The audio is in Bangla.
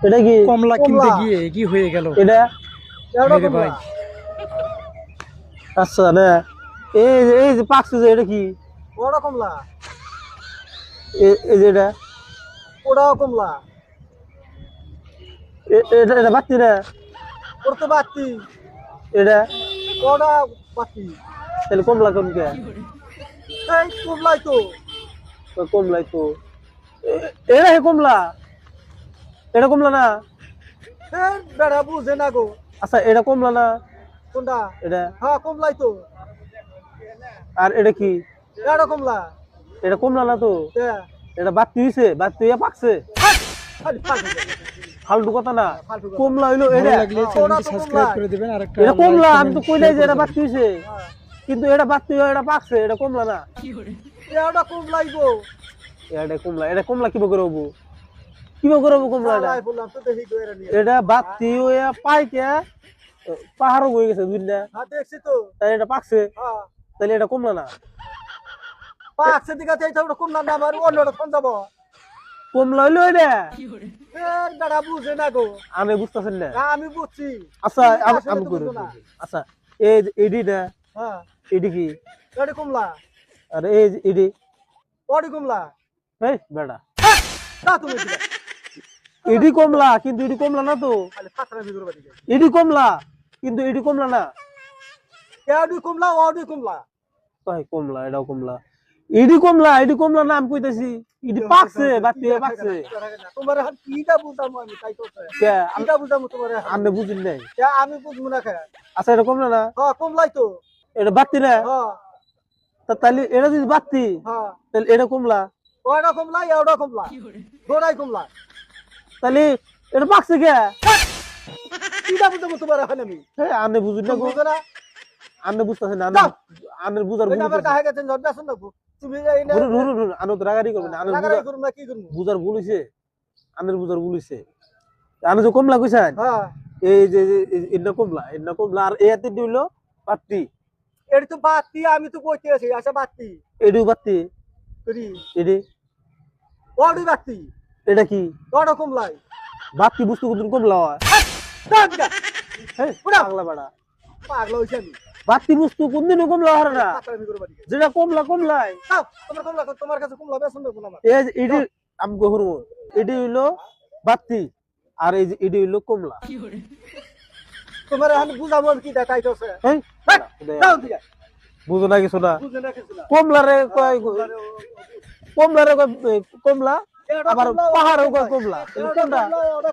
এটা কি কমলা কিনতে গিয়ে কি হয়ে গেল এটা? রে ভাই আচ্ছা না, এই যে পাকছে যে এটা কি? ওটা কমলা, এই যে এটা ওটাও কমলা, এটা এটা বাচ্চি না ওর তো বাতি, এটা? ওটা বাতি, তাহলে কমলা কোন কে? এই কমলাই তো। কমলাই তো এটা হে কমলা, এটা কমলা না? এই বেড়া বুঝে না গো। আচ্ছা এটা কমলা না? কোনটা? এটা হ্যাঁ কমলাই তো। আর এটা কি? এটা কমলা। এটা কমলা না তো? হ্যাঁ, এটা বাত্তি হইছে, বাত্তি হইয়া পাকছে। খালি ফালতু কথা। ফালতু কথা না, ফালতু কথা। কমলা হইলো ভালো এটা। লাগলে ওরা চ্যানেলটি তো সাবস্ক্রাইব কমলা। করে দিবেন আর একটা এটা কমলা, আমি তো কই নাই যে এটা বাদ বাত্তি হইছে, হ্যাঁ, কিন্তু এটা বাত্তি হয়ে এটা পাকছে, এটা কমলা না। এটা কমলাই গো। এটা কমলা, এটা কমলা কিভাবে করে হবো? কিভাবে করে হবো কমলা এটা? চালাই বললাম তো দেখি গো এরা নিয়ে। এটা বাত্তি হইয়া পাইকে পাহাড়ও হয়ে গেছে দুইটা, হ্যাঁ দেখছি তো। তাই এটা পাকছে, হ্যাঁ, তাহলে এটা কমলা না। পাকছে দিকে এইটা ওটা কমলা না, আমার অন্যটা ফোন যাবো। কমলা হইলো এটা? এই বেড়া বুঝে না গো। আমি বুঝতেছেন না। হ্যাঁ, আমি বুঝছি। আচ্ছা তুমি আসলে আমি তো করে বুঝো না। আচ্ছা এই যে এডি না, হ্যাঁ, এডি কি? এটা কমলা, আর এই যে এডি, ওটি কমলা। এই বেটা, তা তুমি দিবে। এডি কমলা কিন্তু এডি কমলা না তো। খালি ফাতরা ভিতর বাড়ি যায়। এডি কমলা কিন্তু এডি কমলা না। এডি কমলা, ওডি কমলা। তাই কমলা, এটাও কমলা। এডি কমলা, এডি কমলা নাম কইতাছি। এডি পাকছে, বাতি পাকছে। তোমার এখন কিটা বুঝামু আমি তাই তো। কে কিটা বুঝামু তোমার এখন? আপনি বুঝিন নাই? আমি বুঝবো না খা। আচ্ছা এটা কমলা না, হ্যাঁ কমলাই তো। এটা বাতি না। হ্যাঁ, তাহলে এটা যদি বাতি, হ্যাঁ। তাহলে এটা কমলা, ওটা কমলা, এওটা কমলা। গোড়াই কমলা। তাহলে এটা পাকছে কে? কিটা বুঝামু তোমার এখন আমি? হ্যাঁ আপনি বুঝিন না গো, বুঝো না? আপনি বুঝতেছেন না, যাও। আপনি বুঝার ওই ভুল আমার হইছে। কাছে গেছেন ঝড় আসুন না। তুমি এই না আনো তো রাগারি করবেন না, আনো লাগাই করুম না কি করুম? বুঝার ভুল হইছে, আনের বুঝার ভুল হইছে। আনো যে কমলা কইছেন, হ্যাঁ, এই যে এন্না কমলা আর এতে দিলো পাত্তি, এটি তো বাতি, আমি তো কইতে আছি আচ্ছা বাতি। এডি বাত্তি, করি এডি ওডি বাতি, এটা কি? ওটা কমলাই। বাত্তি বুঝতে কোন কমলা হয়? পাগলা বাড়া, পাগলা হইছে আমি। বাত্তি বুঝতে কোনদিন কমলা হয় না, ফাতরা ভিতর বাড়ি যায়। যেটা কমলা কমলাই। যাও, তোমার কমলা, তোমার কাছে কমলা বেসন দেবো না আমার। এই যে এডি আমি কহরু, এডি হইলো বাত্তি আর এই যে এডি হইলো কমলা। তোমার এখন বুঝাবো কি দেখাই তো। এই যাও দিকে। বুঝো না কিছু না। বুঝে না কিছু না। কমলারে কয় কমলারে কয় কমলা, এটা আবার কমলা, পাহাড়ও ওটা কয় কমলা, এটা কোনটা? কমলা, ওটা